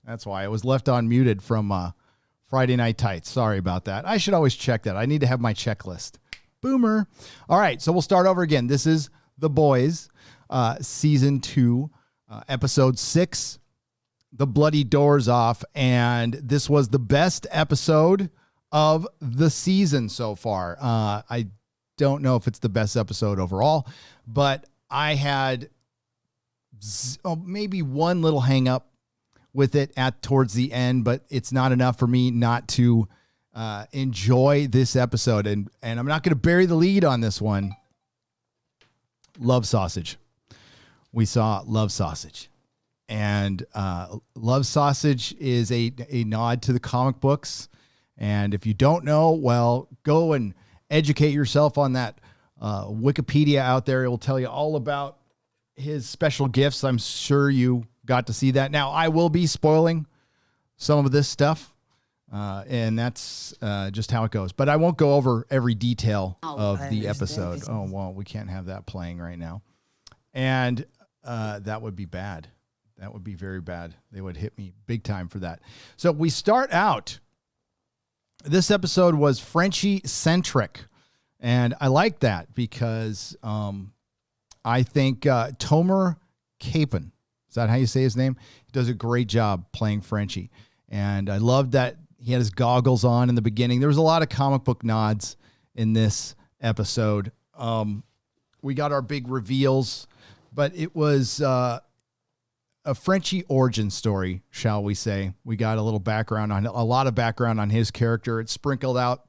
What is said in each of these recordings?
That's why I was left unmuted from Friday Night Tights. Sorry about that. I should always check that. I need to have my checklist. Boomer. All right, so we'll start over again. This is The Boys, Season 2, Episode 6, The Bloody Doors Off, and this was the best episode of the season so far. I don't know if it's the best episode overall, but I had maybe one little hang up with it towards the end, but it's not enough for me not to enjoy this episode. And I'm not going to bury the lead on this one. Love Sausage. We saw Love Sausage. And Love Sausage is a nod to the comic books. And if you don't know, well, go and educate yourself on that Wikipedia out there. It will tell you all about his special gifts. I'm sure you got to see that. Now, I will be spoiling some of this stuff, and that's just how it goes. But I won't go over every detail of the episode. Oh, well, we can't have that playing right now. And that would be bad. That would be very bad. They would hit me big time for that. So we start out. This episode was Frenchie-centric, and I like that because I think Tomer Capon, is that how you say his name? He does a great job playing Frenchie. And I love that he had his goggles on in the beginning. There was a lot of comic book nods in this episode. We got our big reveals, but it was a Frenchie origin story, shall we say. We got a lot of background on his character. It's sprinkled out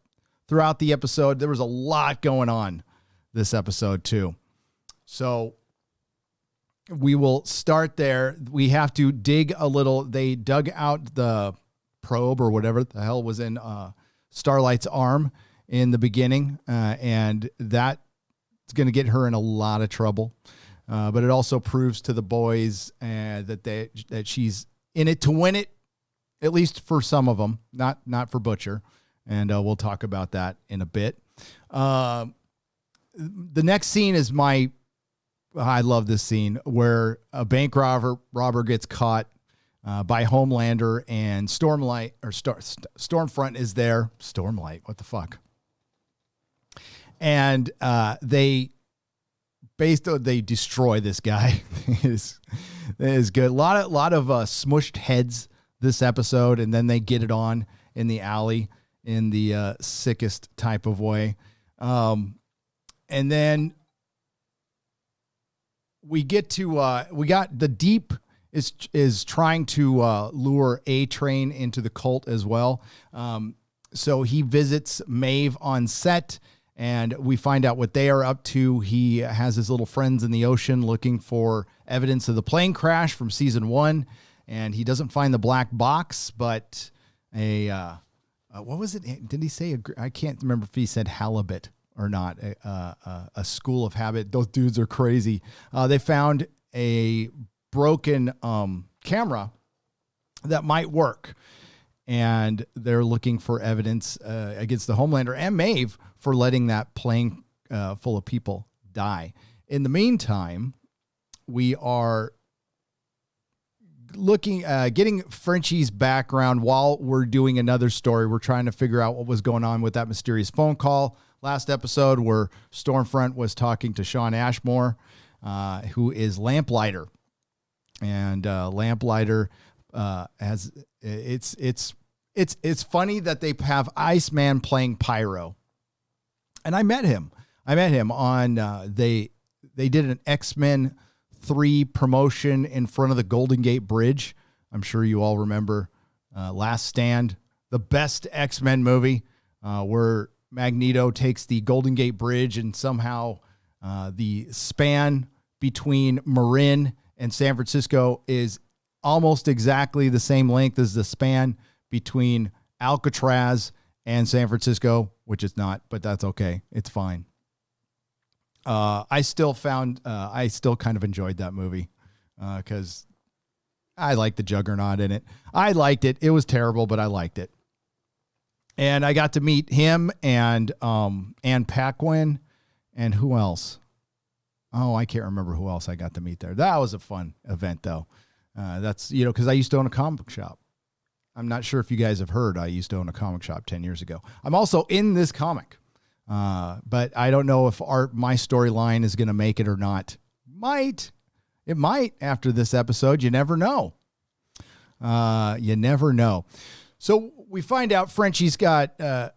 throughout the episode. There was a lot going on this episode too. So we will start there. We have to dig a little. They dug out the probe or whatever the hell was in Starlight's arm in the beginning. And that's going to get her in a lot of trouble. But it also proves to the boys that she's in it to win it, at least for some of them, not for Butcher. And we'll talk about that in a bit. The next scene is I love this scene where a bank robber gets caught by Homelander, and Stormfront is there. Stormlight, what the fuck? And they destroy this guy. It is good. A lot of smushed heads this episode, and then they get it on in the alley in the sickest type of way. And then we got the Deep is trying to lure A-Train into the cult as well. So he visits Maeve on set, and we find out what they are up to. He has his little friends in the ocean looking for evidence of the plane crash from season 1, and he doesn't find the black box, but what was it? Did he say? I can't remember if he said halibut or not. A school of habit. Those dudes are crazy. They found a broken camera that might work, and they're looking for evidence against the Homelander and Maeve for letting that plane full of people die. In the meantime, we are getting Frenchie's background while we're doing another story. We're trying to figure out what was going on with that mysterious phone call last episode where Stormfront was talking to Shawn Ashmore, who is Lamplighter. And Lamplighter has it's funny that they have Iceman playing Pyro. And I met him on they did an X-Men 3 promotion in front of the Golden Gate Bridge. I'm sure you all remember Last Stand, the best X-Men movie, where Magneto takes the Golden Gate Bridge, and somehow the span between Marin and San Francisco is almost exactly the same length as the span between Alcatraz and San Francisco, which is not, but that's okay. It's fine. I still kind of enjoyed that movie because I liked the Juggernaut in it. I liked it. It was terrible, but I liked it. And I got to meet him and Anne Paquin and who else? Oh, I can't remember who else I got to meet there. That was a fun event, though. That's, because I used to own a comic book shop. I'm not sure if you guys have heard, I used to own a comic shop 10 years ago. I'm also in this comic, but I don't know if my storyline is going to make it or not. It might after this episode. You never know. You never know. So we find out Frenchie's got a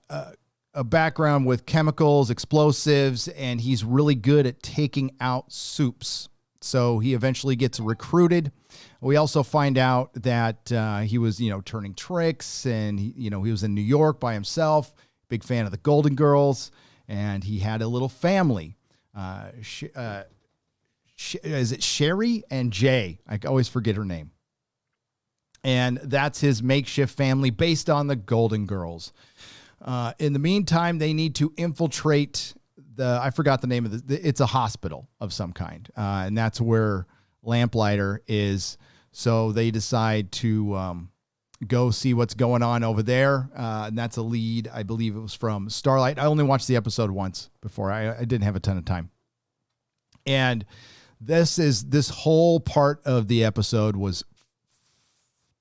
background with chemicals, explosives, and he's really good at taking out soups. So he eventually gets recruited. We also find out that he was, turning tricks, and he was in New York by himself. Big fan of the Golden Girls, and he had a little family. Is it Sherry and Jay? I always forget her name. And that's his makeshift family based on the Golden Girls. In the meantime, they need to infiltrate I forgot the name of it's a hospital of some kind. And that's where Lamplighter is. So they decide to go see what's going on over there. And that's a lead. I believe it was from Starlight. I only watched the episode once before. I didn't have a ton of time. And this whole part of the episode was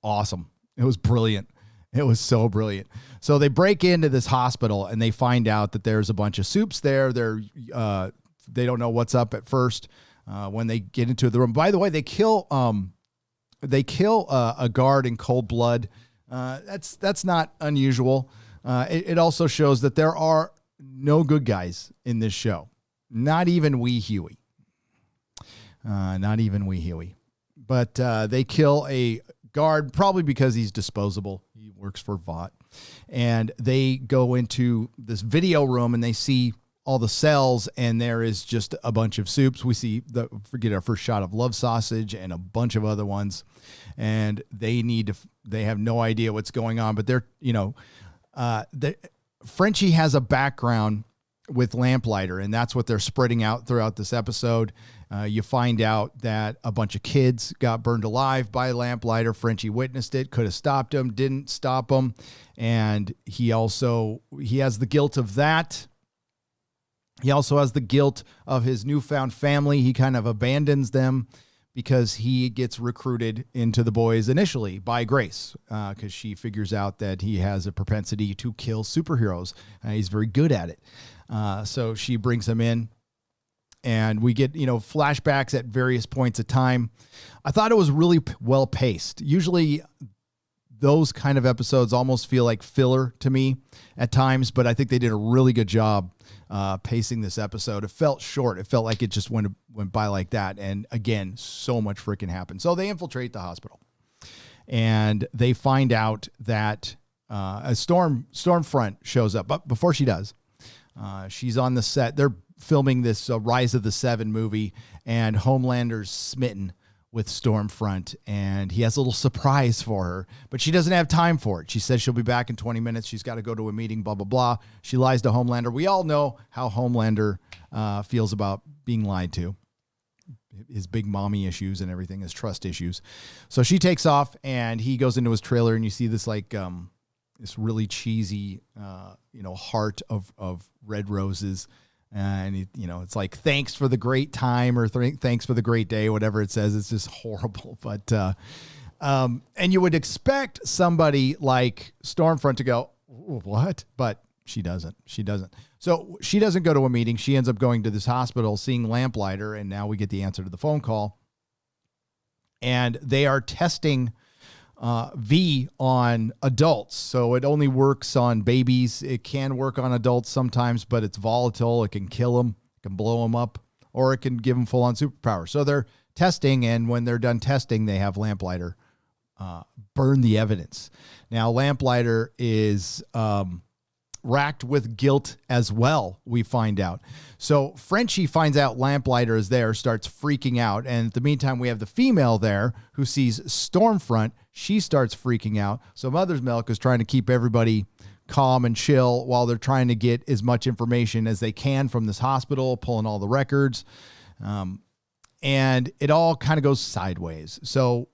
awesome. It was brilliant. It was so brilliant. So they break into this hospital and they find out that there's a bunch of soups there. They don't know what's up at first when they get into the room. By the way, they kill a guard in cold blood. That's not unusual. It also shows that there are no good guys in this show. Not even Wee Huey. But they kill a guard, probably because he's disposable. He works for Vought. And they go into this video room and they see all the cells, and there is just a bunch of soups. We see forget our first shot of Love Sausage and a bunch of other ones. And they have no idea what's going on, but Frenchie has a background with Lamplighter, and that's what they're spreading out throughout this episode. You find out that a bunch of kids got burned alive by Lamplighter. Frenchie witnessed it, could have stopped him, didn't stop him. And he has the guilt of that. He also has the guilt of his newfound family. He kind of abandons them because he gets recruited into the boys initially by Grace, because she figures out that he has a propensity to kill superheroes. He's very good at it. So she brings him in. And we get, flashbacks at various points of time. I thought it was really well paced. Usually those kind of episodes almost feel like filler to me at times, but I think they did a really good job pacing this episode. It felt short. It felt like it just went by like that. And again, so much freaking happened. So they infiltrate the hospital and they find out that a Stormfront shows up. But before she does, she's on the set. They're filming this Rise of the Seven movie, and Homelander's smitten with Stormfront, and he has a little surprise for her, but she doesn't have time for it. She says she'll be back in 20 minutes. She's got to go to a meeting, blah, blah, blah. She lies to Homelander. We all know how Homelander feels about being lied to. His big mommy issues and everything, his trust issues. So she takes off, and he goes into his trailer, and you see this this really cheesy, heart of red roses. And, it's like, thanks for the great time, or thanks for the great day, whatever it says. It's just horrible. But, and you would expect somebody like Stormfront to go, what? But she doesn't. So she doesn't go to a meeting. She ends up going to this hospital, seeing Lamplighter. And now we get the answer to the phone call. And they are testing V on adults. So it only works on babies. It can work on adults sometimes, but it's volatile. It can kill them, it can blow them up, or it can give them full on superpower. So they're testing. And when they're done testing, they have Lamplighter burn the evidence. Now, Lamplighter is racked with guilt as well, we find out. So Frenchie finds out Lamplighter is there, starts freaking out. And in the meantime, we have the female there who sees Stormfront. She starts freaking out. So Mother's Milk is trying to keep everybody calm and chill while they're trying to get as much information as they can from this hospital, pulling all the records. And it all kind of goes sideways. So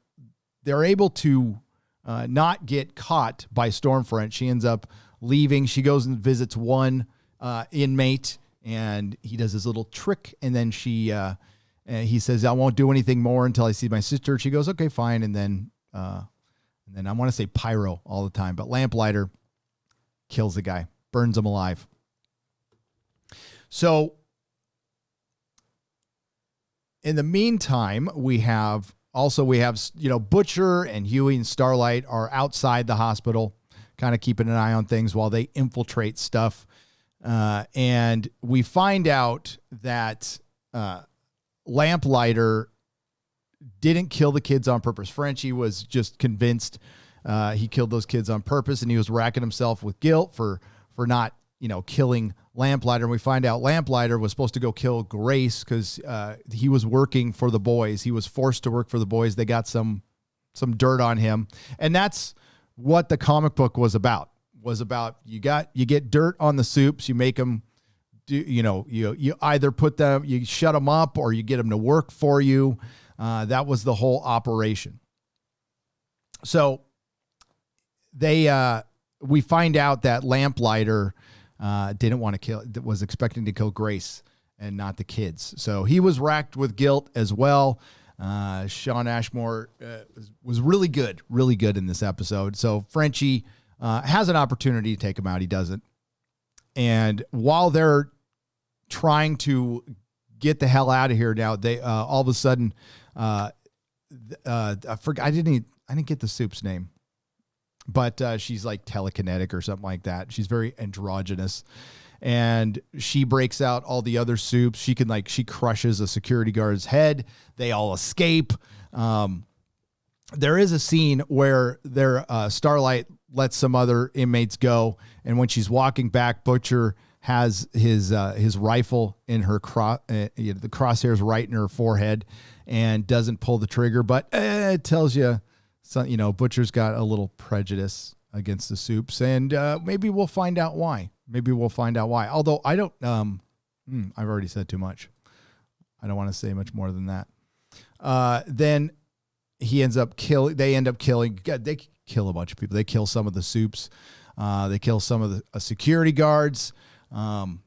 they're able to not get caught by Stormfront. She ends up leaving. She goes and visits one inmate, and he does his little trick. And then he says, I won't do anything more until I see my sister. She goes, okay, fine. And then And then I want to say pyro all the time, but lamplighter kills the guy, burns him alive. So in the meantime, we have, Butcher and Huey and Starlight are outside the hospital, kind of keeping an eye on things while they infiltrate stuff. And we find out that Lamplighter didn't kill the kids on purpose. Frenchie was just convinced he killed those kids on purpose, and he was racking himself with guilt for not, killing Lamplighter. And we find out Lamplighter was supposed to go kill Grace because he was working for the boys. He was forced to work for the boys. They got some dirt on him, and that's what the comic book was about. You get dirt on the Supes, you make them do, you either you shut them up or you get them to work for you. That was the whole operation. So we find out that Lamplighter didn't want to kill, was expecting to kill Grace and not the kids. So he was racked with guilt as well. Shawn Ashmore was really good in this episode. So Frenchie has an opportunity to take him out. He doesn't. And while they're trying to get the hell out of here now, they all of a sudden, I forgot. I didn't get the Soup's name, but she's like telekinetic or something like that. She's very androgynous. And she breaks out all the other Supes. She crushes a security guard's head. They all escape. There is a scene where Starlight lets some other inmates go. And when she's walking back, Butcher has his rifle in her the crosshairs right in her forehead and doesn't pull the trigger. But it tells you, Butcher's got a little prejudice against the Supes, and maybe we'll find out why. Although I don't, I've already said too much. I don't want to say much more than that. Then they end up killing, they kill a bunch of people. They kill some of the Supes. They kill some of the security guards. In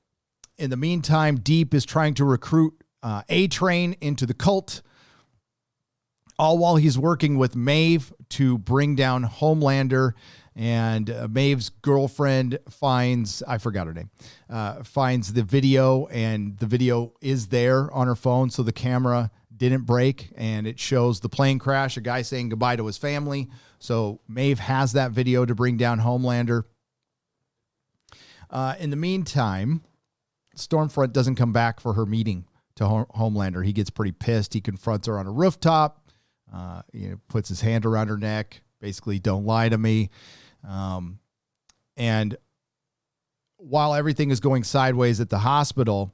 the meantime, Deep is trying to recruit A-Train into the cult, all while he's working with Maeve to bring down Homelander. And Maeve's girlfriend finds the video, and the video is there on her phone. So the camera didn't break, and it shows the plane crash, a guy saying goodbye to his family. So Maeve has that video to bring down Homelander. In the meantime, Stormfront doesn't come back for her meeting to Homelander. He gets pretty pissed. He confronts her on a rooftop, puts his hand around her neck, basically, don't lie to me. And while everything is going sideways at the hospital,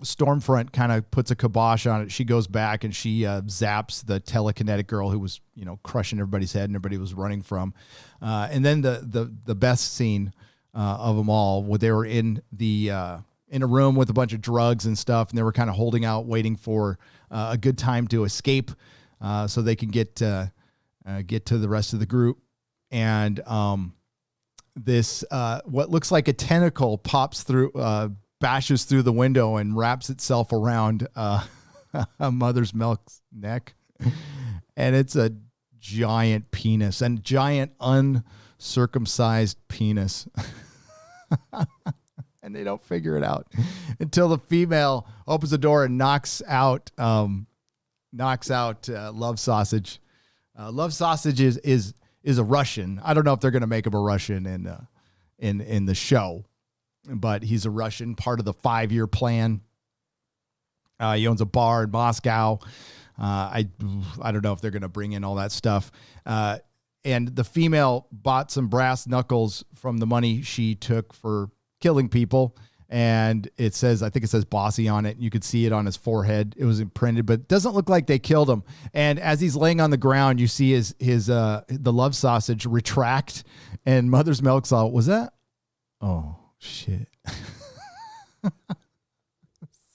Stormfront kind of puts a kibosh on it. She goes back and she zaps the telekinetic girl who was, crushing everybody's head and everybody was running from. And then the best scene of them all, where they were in a room with a bunch of drugs and stuff, and they were kind of holding out, waiting for a good time to escape, so they can get to the rest of the group. And this what looks like a tentacle pops through, bashes through the window and wraps itself around a Mother's Milk's neck, and it's a giant penis, and giant uncircumcised penis. And they don't figure it out until the female opens the door and knocks out Love Sausage. Love Sausage is a Russian. I don't know if they're going to make him a Russian in the show, but he's a Russian, part of the 5-year plan. He owns a bar in Moscow. I don't know if they're going to bring in all that stuff. And the female bought some brass knuckles from the money she took for killing people. And I think it says Bossy on it. You could see it on his forehead. It was imprinted, but it doesn't look like they killed him. And as he's laying on the ground, you see the Love Sausage retract, and Mother's Milk's all, was that? Oh, shit.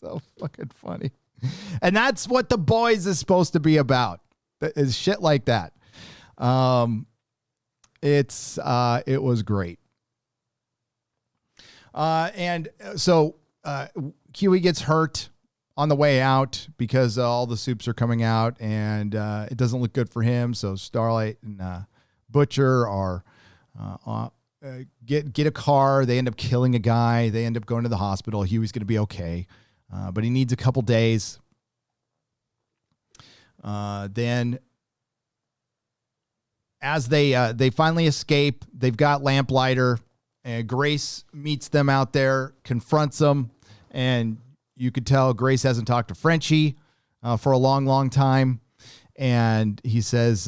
So fucking funny. And that's what The Boys is supposed to be about. Is shit like that. It was great. And so Huey gets hurt. on the way out, because all the soups are coming out, and it doesn't look good for him. So Starlight and Butcher are get a car. They end up killing a guy. They end up going to the hospital. Huey's going to be okay, but he needs a couple days. Then, as they finally escape, they've got Lamplighter, and Grace meets them out there, confronts them, and you could tell Grace hasn't talked to Frenchie for a long, long time. And he says,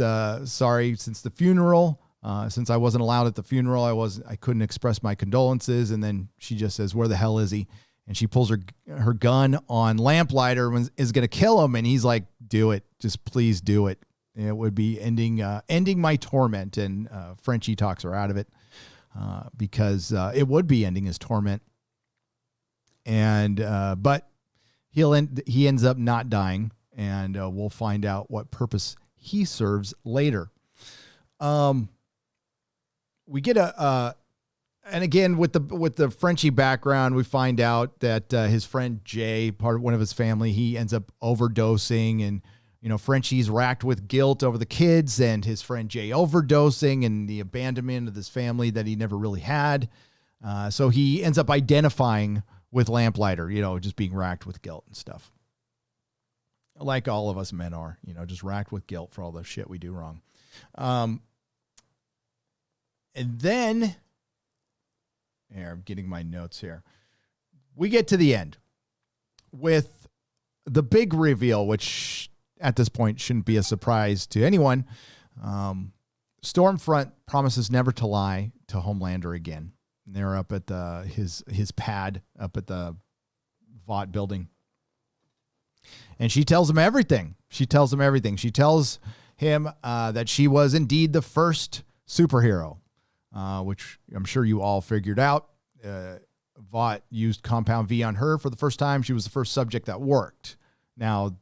sorry, since the funeral, since I wasn't allowed at the funeral, I couldn't express my condolences. And then she just says, where the hell is he? And she pulls her gun on Lamplighter and is going to kill him. And he's like, do it. Just please do it. It would be ending my torment. And Frenchie talks her out of it because it would be ending his torment. And but he ends up not dying, and we'll find out what purpose he serves later. We get and again with the Frenchie background, we find out that his friend Jay, one of his family, he ends up overdosing, and Frenchie's racked with guilt over the kids and his friend Jay overdosing and the abandonment of this family that he never really had. So he ends up identifying with Lamplighter, just being racked with guilt and stuff. Like all of us men are, just racked with guilt for all the shit we do wrong. And then, here, I'm getting my notes here. We get to the end with the big reveal, which at this point shouldn't be a surprise to anyone. Stormfront promises never to lie to Homelander again. They're up at his pad up at the Vought building. And she tells him everything. She tells him that she was indeed the first superhero, which I'm sure you all figured out. Vought used Compound V on her for the first time. She was the first subject that worked. Now,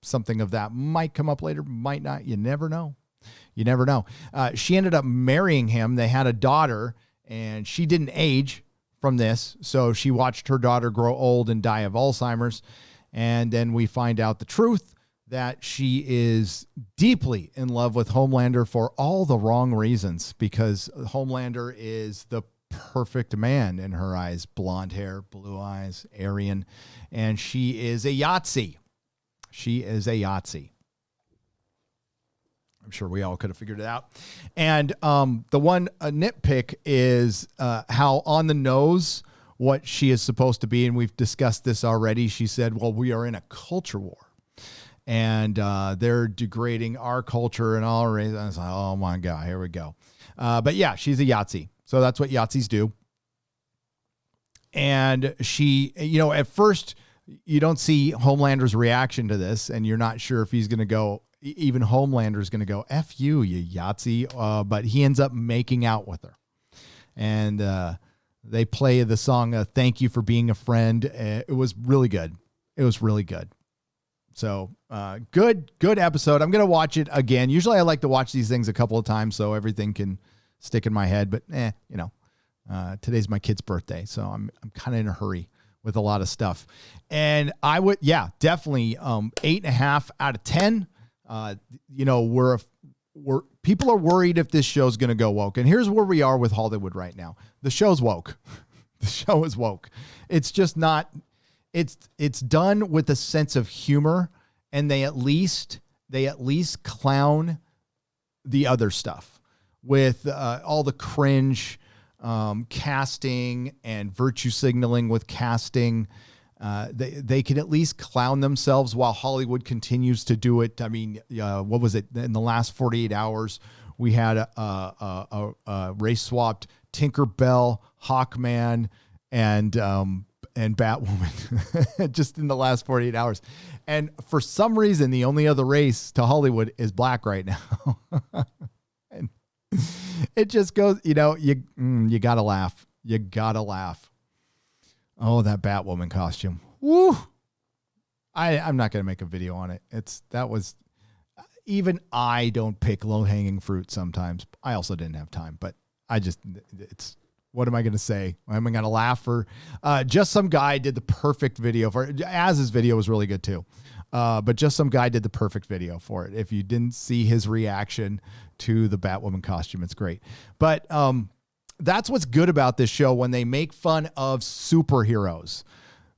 something of that might come up later, might not. You never know. She ended up marrying him. They had a daughter, and she didn't age from this. So she watched her daughter grow old and die of Alzheimer's. And then we find out the truth that she is deeply in love with Homelander for all the wrong reasons, because Homelander is the perfect man in her eyes. Blonde hair, blue eyes, Aryan. And she is a Yahtzee. I'm sure we all could have figured it out. And the one nitpick is how on the nose what she is supposed to be. And we've discussed this already. She said, well, we are in a culture war, and they're degrading our culture and all. I was like, oh my God, here we go. But yeah, she's a Yahtzee. So that's what Yahtzees do. And she, at first you don't see Homelander's reaction to this, and you're not sure if he's going to go, even Homelander's going to go, F you Yahtzee. But he ends up making out with her. And they play the song, Thank You for Being a Friend. It was really good. So good episode. I'm going to watch it again. Usually I like to watch these things a couple of times so everything can stick in my head. But, today's my kid's birthday, so I'm kind of in a hurry with a lot of stuff. And I would, definitely 8.5 out of 10. People are worried if this show's going to go woke. And here's where we are with Hollywood right now. The show's woke. The show is woke. It's just not, it's done with a sense of humor, and they at least clown the other stuff with all the cringe casting and virtue signaling with casting. They can at least clown themselves while Hollywood continues to do it. I mean, what was it? In the last 48 hours, we had a race swapped Tinkerbell, Hawkman, and Batwoman just in the last 48 hours. And for some reason, the only other race to Hollywood is black right now. And it just goes, you gotta laugh. You gotta laugh. Oh, that Batwoman costume. Woo. I'm not going to make a video on it. Even I don't pick low hanging fruit sometimes. I also didn't have time, but it's what am I going to say? Am I going to laugh for? Just Some Guy did the perfect video for it. Az's video was really good too. But Just Some Guy did the perfect video for it. If you didn't see his reaction to the Batwoman costume, it's great. But that's what's good about this show, when they make fun of superheroes,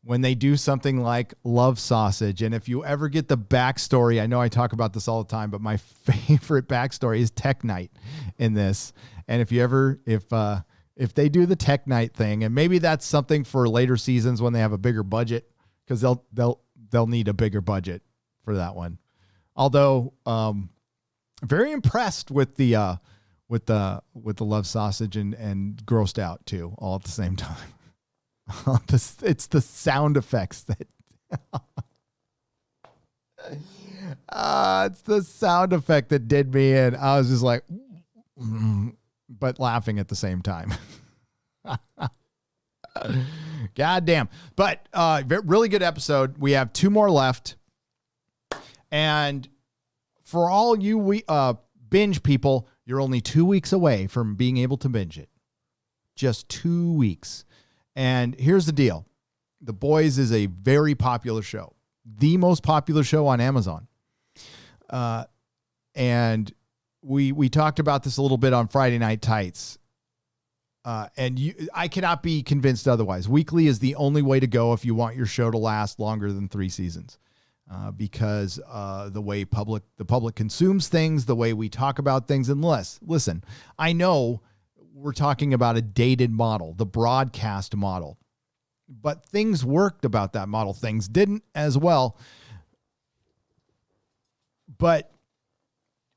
when they do something like Love Sausage. And if you ever get the backstory, I know I talk about this all the time, but my favorite backstory is Tech Knight in this. And if they do the Tech Knight thing, and maybe that's something for later seasons when they have a bigger budget, because they'll need a bigger budget for that one. Although, very impressed with the Love Sausage and grossed out too, all at the same time. It's the sound effects that it's the sound effect that did me in. I was just like, but laughing at the same time. God damn. But really good episode. We have 2 more left. And for all you binge people, you're only 2 weeks away from being able to binge it. Just 2 weeks. And here's the deal. The Boys is a very popular show. The most popular show on Amazon. And we talked about this a little bit on Friday Night Tights. I cannot be convinced otherwise. Weekly is the only way to go if you want your show to last longer than 3 seasons. Because the way the public consumes things, the way we talk about things, and listen, I know we're talking about a dated model, the broadcast model, but things worked about that model. Things didn't as well. But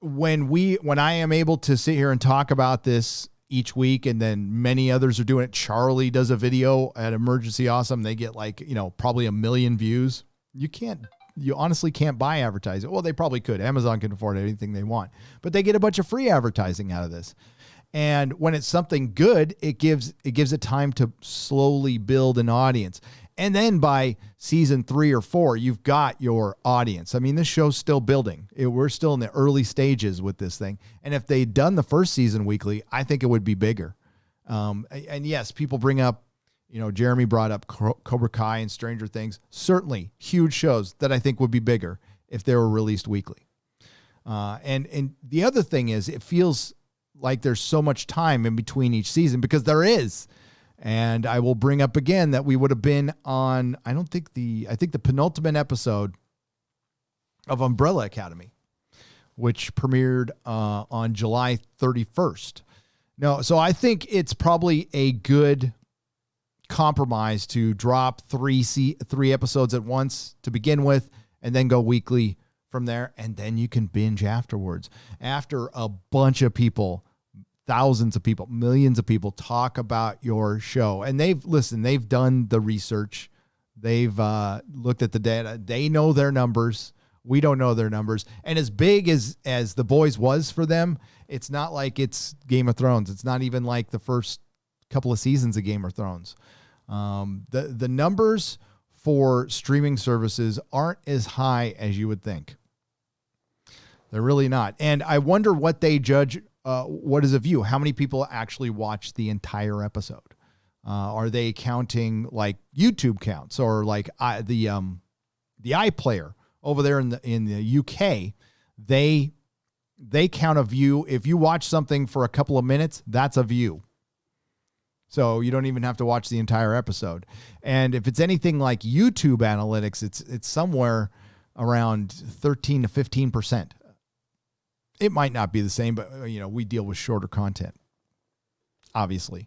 when I am able to sit here and talk about this each week, and then many others are doing it. Charlie does a video at Emergency Awesome. They get probably 1 million views. You honestly can't buy advertising. Well, they probably could. Amazon can afford anything they want, but they get a bunch of free advertising out of this. And when it's something good, it gives it time to slowly build an audience. And then by season 3 or 4, you've got your audience. I mean, this show's still building. We're still in the early stages with this thing. And if they'd done the first season weekly, I think it would be bigger. And yes, people bring up, Jeremy brought up Cobra Kai and Stranger Things. Certainly huge shows that I think would be bigger if they were released weekly. And the other thing is, it feels like there's so much time in between each season, because there is. And I will bring up again that we would have been on, I think the penultimate episode of Umbrella Academy, which premiered on July 31st. No, so I think it's probably a good compromise to drop 3 episodes at once to begin with, and then go weekly from there. And then you can binge afterwards. After a bunch of people, thousands of people, millions of people talk about your show, and they've done the research. They've looked at the data. They know their numbers. We don't know their numbers. And as big as The Boys was for them, it's not like it's Game of Thrones. It's not even like the first couple of seasons of Game of Thrones. The numbers for streaming services aren't as high as you would think. They're really not. And I wonder what they judge. What is a view? How many people actually watch the entire episode? Are they counting like YouTube counts, or like the iPlayer over there in the UK? They count a view. If you watch something for a couple of minutes, that's a view. So you don't even have to watch the entire episode. And if it's anything like YouTube analytics, it's somewhere around 13 to 15%. It might not be the same, but we deal with shorter content, obviously.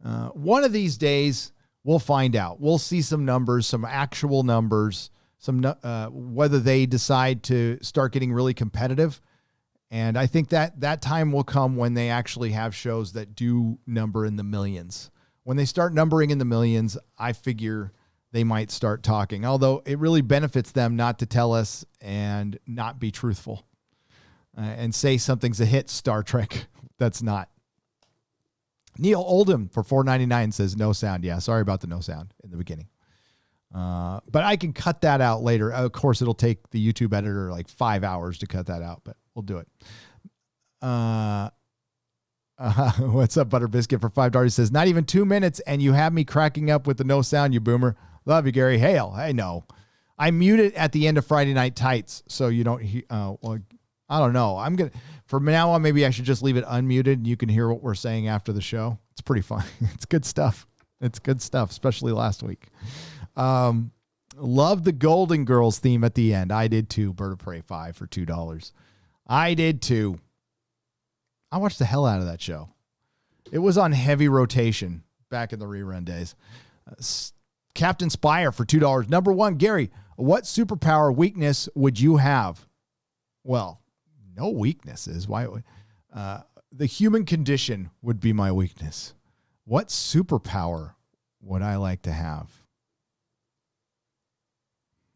One of these days, we'll find out. We'll see some numbers, some actual numbers, whether they decide to start getting really competitive. And I think that time will come when they actually have shows that do number in the millions. When they start numbering in the millions, I figure they might start talking. Although it really benefits them not to tell us and not be truthful. And say something's a hit, Star Trek. That's not. Neil Oldham for $4.99 says no sound. Yeah, sorry about the no sound in the beginning. But I can cut that out later. Of course, it'll take the YouTube editor like 5 hours to cut that out, but we'll do it. What's up, Butter Biscuit for $5? He says, not even 2 minutes, and you have me cracking up with the no sound, you boomer. Love you, Gary Hale. Hey, no. I mute it at the end of Friday Night Tights, so you don't hear. Well, I don't know. From now on, maybe I should just leave it unmuted, and you can hear what we're saying after the show. It's pretty fun. It's good stuff. It's good stuff, especially last week. Love the Golden Girls theme at the end. I did too. Bird of Prey 5 for $2. I did too. I watched the hell out of that show. It was on heavy rotation back in the rerun days. Captain Spire for $2. Number one, Gary, what superpower weakness would you have? Well, no weaknesses. Why? The human condition would be my weakness. What superpower would I like to have?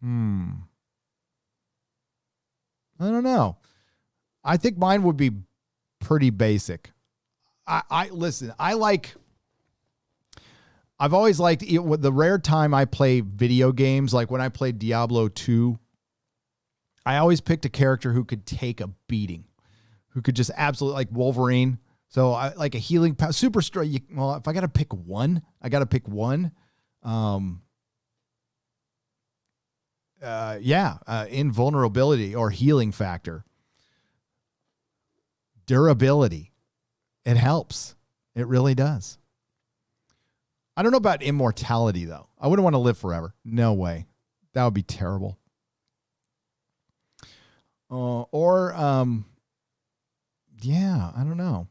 I don't know. I think mine would be pretty basic. I've always liked the rare time I play video games, like when I played Diablo 2, I always picked a character who could take a beating, who could just absolutely, like Wolverine. So I like a healing power, super strong. Well, if I got to pick one, invulnerability or healing factor. Durability. It helps. It really does. I don't know about immortality, though. I wouldn't want to live forever. No way. That would be terrible. I don't know.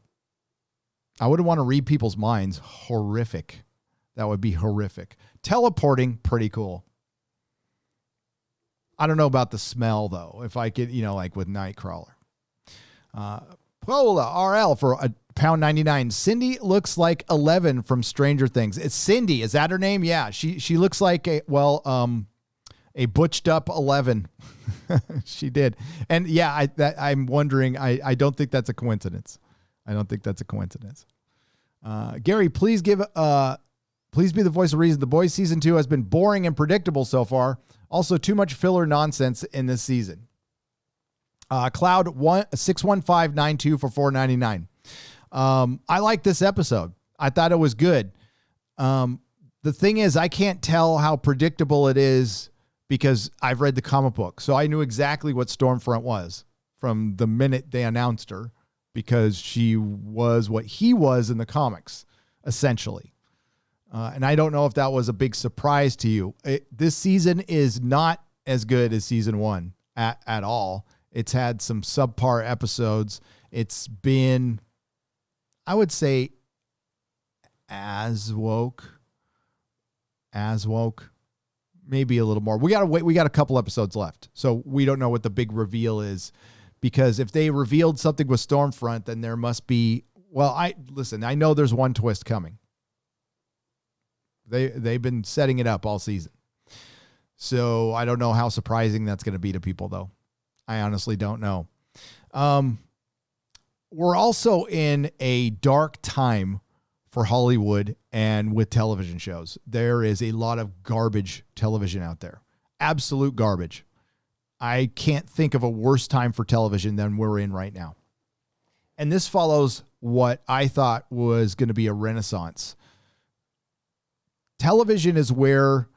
I wouldn't want to read people's minds. Horrific. That would be horrific. Teleporting, pretty cool. I don't know about the smell, though. If I could, like with Nightcrawler. Paola RL for £1.99. Cindy looks like 11 from Stranger Things. It's Cindy. Is that her name? Yeah. She looks like a butched up 11. She did. And yeah, I'm wondering, I don't think that's a coincidence. Gary, please be the voice of reason. The Boys season 2 has been boring and predictable so far. Also, too much filler nonsense in this season. Cloud 61592 for $4.99. I like this episode. I thought it was good. The thing is, I can't tell how predictable it is because I've read the comic book. So I knew exactly what Stormfront was from the minute they announced her, because she was what he was in the comics, essentially. And I don't know if that was a big surprise to you. This season is not as good as season 1 at all. It's had some subpar episodes. It's been, I would say, as woke, maybe a little more. We got to wait. We got a couple episodes left. So we don't know what the big reveal is, because if they revealed something with Stormfront, then there must be, I know there's one twist coming. They've been setting it up all season. So I don't know how surprising that's going to be to people, though. I honestly don't know. We're also in a dark time for Hollywood and with television shows. There is a lot of garbage television out there. Absolute garbage. I can't think of a worse time for television than we're in right now. And this follows what I thought was going to be a renaissance. Television is where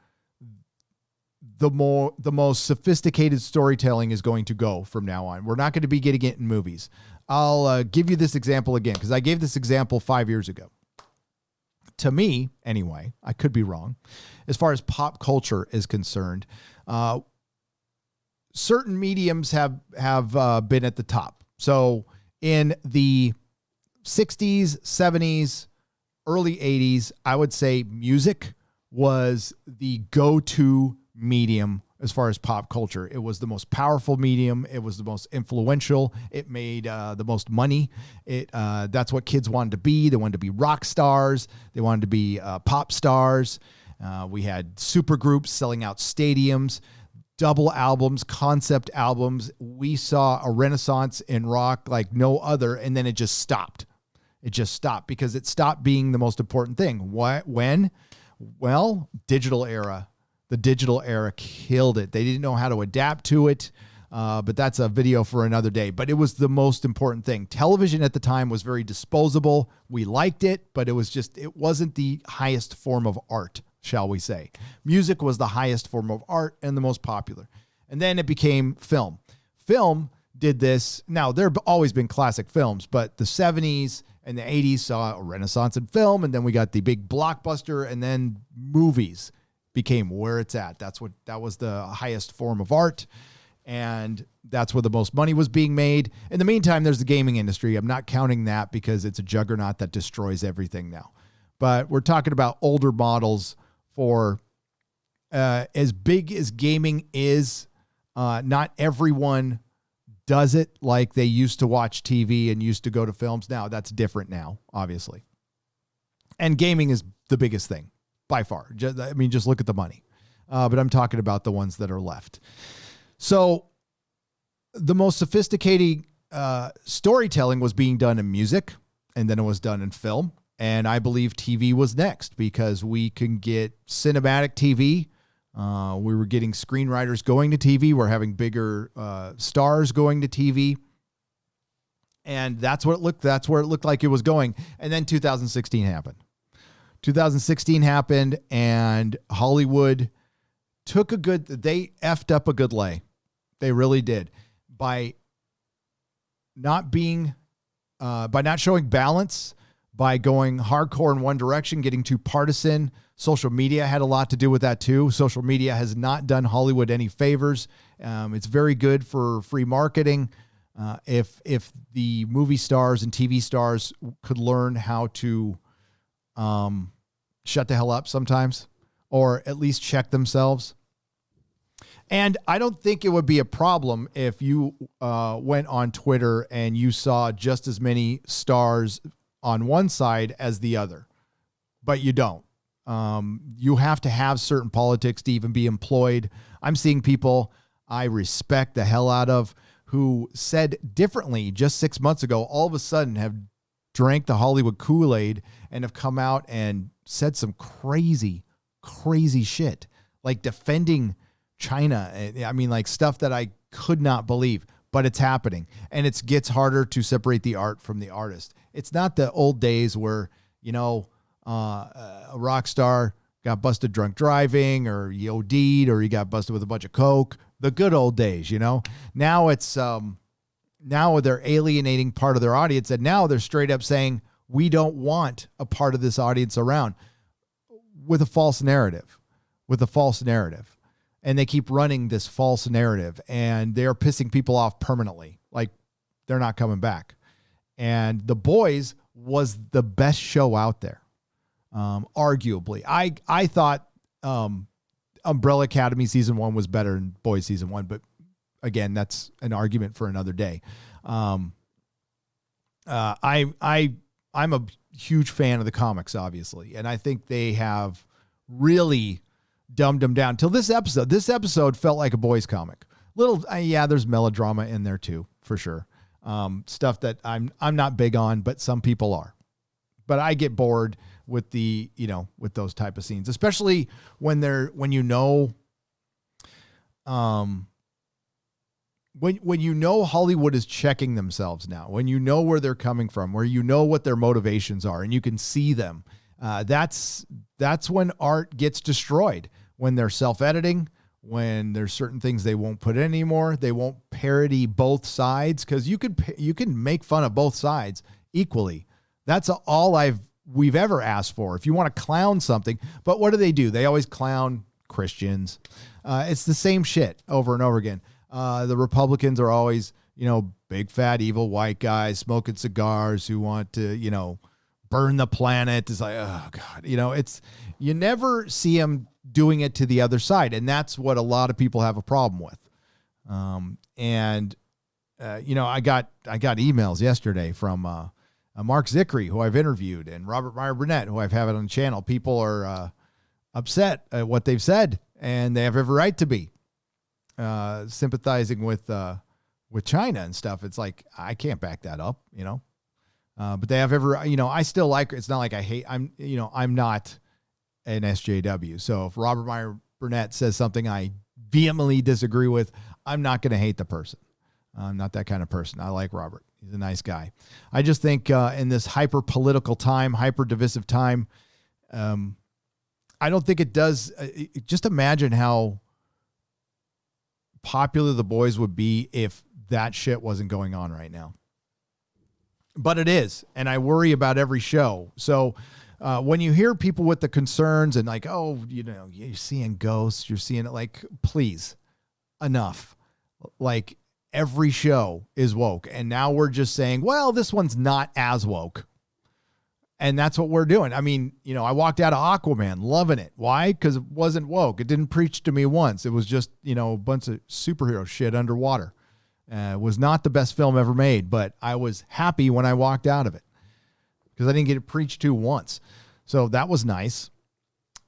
the most sophisticated storytelling is going to go from now on. We're not going to be getting it in movies. I'll give you this example again, because I gave this example 5 years ago. To me, anyway, I could be wrong. As far as pop culture is concerned, certain mediums have been at the top. So in the 60s, 70s, early 80s, I would say music was the go-to medium as far as pop culture. It was the most powerful medium. It was the most influential. It made the most money. That's what kids wanted to be. They wanted to be rock stars. They wanted to be pop stars. We had super groups selling out stadiums, double albums, concept albums. We saw a renaissance in rock like no other, and then it just stopped. It just stopped because it stopped being the most important thing. When? Well, digital era. The digital era killed it. They didn't know how to adapt to it. But that's a video for another day. But it was the most important thing. Television at the time was very disposable. We liked it, but it wasn't the highest form of art, shall we say. Music was the highest form of art and the most popular. And then it became film. Film did this. Now, there have always been classic films, but the 70s and the 80s saw a renaissance in film, and then we got the big blockbuster, and then movies became where it's at. That was the highest form of art, and that's where the most money was being made. In the meantime, there's the gaming industry. I'm not counting that because it's a juggernaut that destroys everything now. But we're talking about older models for as big as gaming is. Not everyone does it like they used to watch TV and used to go to films. Now that's different now, obviously. And gaming is the biggest thing by far. Just look at the money. But I'm talking about the ones that are left. So the most sophisticated storytelling was being done in music, and then it was done in film. And I believe TV was next because we can get cinematic TV. We were getting screenwriters going to TV. We're having bigger stars going to TV. And that's where it looked like it was going. And then 2016 happened. 2016 happened, and Hollywood they effed up a good lay. They really did. By not showing balance, by going hardcore in one direction, getting too partisan. Social media had a lot to do with that too. Social media has not done Hollywood any favors. It's very good for free marketing. If the movie stars and TV stars could learn how to shut the hell up sometimes, or at least check themselves. And I don't think it would be a problem if you went on Twitter and you saw just as many stars on one side as the other, but you don't. You have to have certain politics to even be employed. I'm seeing people I respect the hell out of who said differently just 6 months ago, all of a sudden have drank the Hollywood Kool-Aid and have come out and said some crazy, crazy shit, like defending China. I mean, like stuff that I could not believe, but it's happening. And it gets harder to separate the art from the artist. It's not the old days where, a rock star got busted drunk driving, or he OD'd, or he got busted with a bunch of coke. The good old days, Now it's now they're alienating part of their audience, and now they're straight up saying we don't want a part of this audience around with a false narrative, and they keep running this false narrative, and they're pissing people off permanently, like they're not coming back. And The Boys was the best show out there. Arguably, I thought Umbrella Academy season 1 was better than Boys season 1, but again, that's an argument for another day. I'm a huge fan of the comics, obviously, and I think they have really dumbed them down till this episode. This episode felt like a Boys comic. There's melodrama in there too, for sure. Stuff that I'm not big on, but some people are. But I get bored with with those type of scenes, especially when when Hollywood is checking themselves now, when you know where they're coming from, where you know what their motivations are, and you can see them. That's when art gets destroyed, when they're self-editing, when there's certain things they won't put in anymore. They won't parody both sides, because you can make fun of both sides equally. That's all we've ever asked for. If you want to clown something, but what do? They always clown Christians. It's the same shit over and over again. The Republicans are always, big fat evil white guys smoking cigars who want to, burn the planet. It's like, oh God, you never see them doing it to the other side. And that's what a lot of people have a problem with. I got emails yesterday from, Mark Zickery, who I've interviewed, and Robert Meyer Burnett, who I've had on the channel. People are upset at what they've said, and they have every right to be sympathizing with China and stuff. It's like, I can't back that up, but they have every, I still like, it's not like I hate, I'm not an SJW. So if Robert Meyer Burnett says something I vehemently disagree with, I'm not going to hate the person. I'm not that kind of person. I like Robert. He's a nice guy. I just think in this hyper political time, hyper divisive time, I don't think it does. Just imagine how popular The Boys would be if that shit wasn't going on right now. But it is. And I worry about every show. So when you hear people with the concerns and like, oh, you know, you're seeing ghosts, you're seeing it, like, please, enough. Like, every show is woke. And now we're just saying, well, this one's not as woke. And that's what we're doing. I mean, you know, I walked out of Aquaman loving it. Why? Because it wasn't woke. It didn't preach to me once. It was just, you know, a bunch of superhero shit underwater. It was not the best film ever made, but I was happy when I walked out of it because I didn't get it preached to once. So that was nice.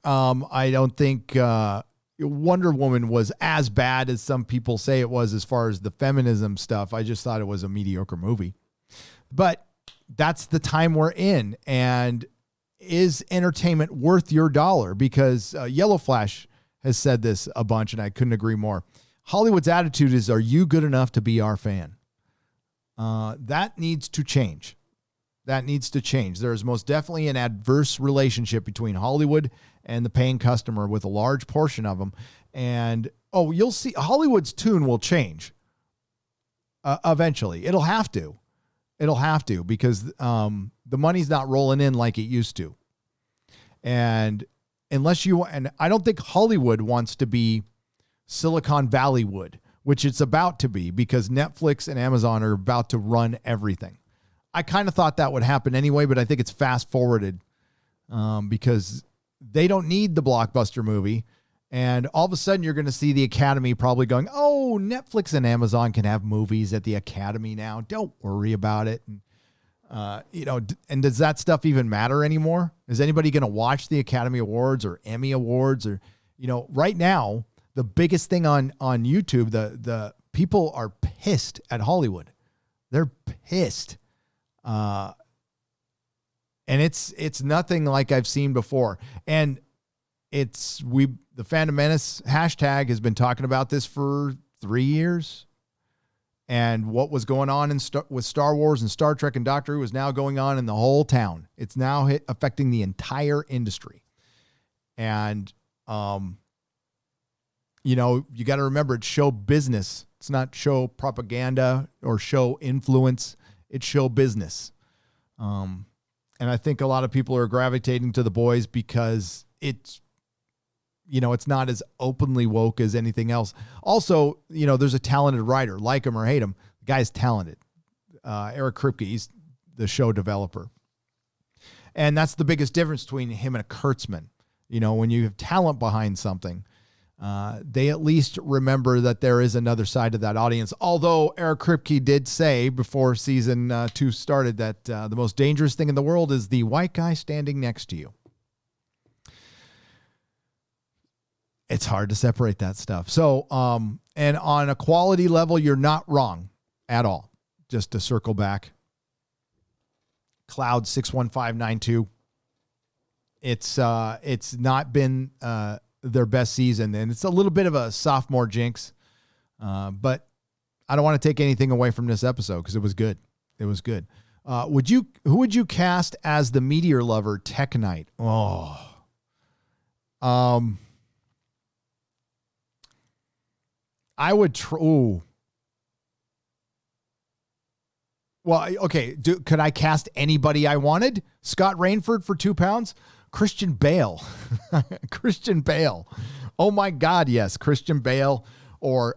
I don't think Wonder Woman was as bad as some people say it was as far as the feminism stuff. I just thought it was a mediocre movie. But that's the time we're in. And is entertainment worth your dollar? Because Yellow Flash has said this a bunch, and I couldn't agree more. Hollywood's attitude is, are you good enough to be our fan? That needs to change. That needs to change. There is most definitely an adverse relationship between Hollywood and the paying customer with a large portion of them. And, you'll see Hollywood's tune will change eventually. It'll have to. It'll have to because the money's not rolling in like it used to. And and I don't think Hollywood wants to be Silicon Valley would, which it's about to be because Netflix and Amazon are about to run everything. I kind of thought that would happen anyway, but I think it's fast forwarded because they don't need the blockbuster movie. And all of a sudden you're going to see the Academy probably going, oh, Netflix and Amazon can have movies at the Academy now. Don't worry about it. And, and does that stuff even matter anymore? Is anybody going to watch the Academy Awards or Emmy Awards or, right now, the biggest thing on YouTube, the people are pissed at Hollywood. They're pissed. And it's nothing like I've seen before. And the Phantom Menace hashtag has been talking about this for 3 years. And what was going on with Star Wars and Star Trek and Doctor Who is now going on in the whole town. It's now affecting the entire industry. And, you got to remember it's show business. It's not show propaganda or show influence. It's show business. And I think a lot of people are gravitating to The Boys because it's not as openly woke as anything else. Also, there's a talented writer, like him or hate him. The guy's talented. Eric Kripke, he's the show developer. And that's the biggest difference between him and a Kurtzman. When you have talent behind something, they at least remember that there is another side of that audience. Although Eric Kripke did say before season 2 started that the most dangerous thing in the world is the white guy standing next to you. It's hard to separate that stuff. So, and on a quality level, you're not wrong at all. Just to circle back. Cloud 61592. It's not been their best season, and it's a little bit of a sophomore jinx. But I don't want to take anything away from this episode because it was good. It was good. Who would you cast as the meteor lover Tech Knight? I would Well, okay. Could I cast anybody I wanted? Scott Rainford for £2? Christian Bale. Christian Bale. Oh my God. Yes. Christian Bale or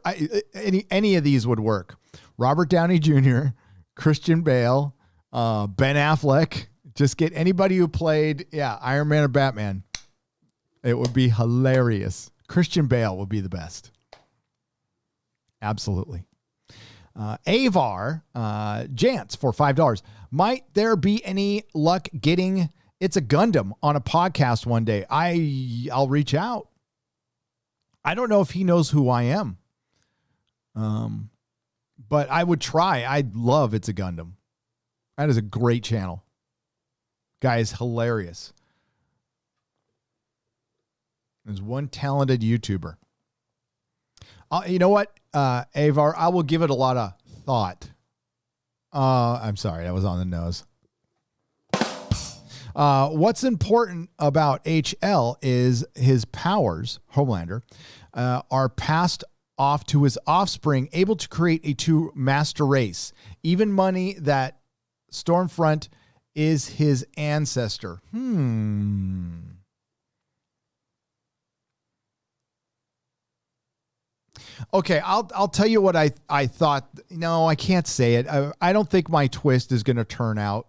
any of these would work. Robert Downey Jr., Christian Bale, Ben Affleck. Just get anybody who played, Iron Man or Batman. It would be hilarious. Christian Bale would be the best. Absolutely. Avar Jantz for $5. Might there be any luck getting It's a Gundam on a podcast one day? I'll reach out. I don't know if he knows who I am. But I would try. I'd love It's a Gundam. That is a great channel. Guy is hilarious. There's one talented YouTuber. You know what? Avar, I will give it a lot of thought. I'm sorry, that was on the nose. What's important about HL is his powers, Homelander, are passed off to his offspring, able to create a true master race. Even money that Stormfront is his ancestor. Okay, I'll tell you what I thought. No, I can't say it. I don't think my twist is going to turn out.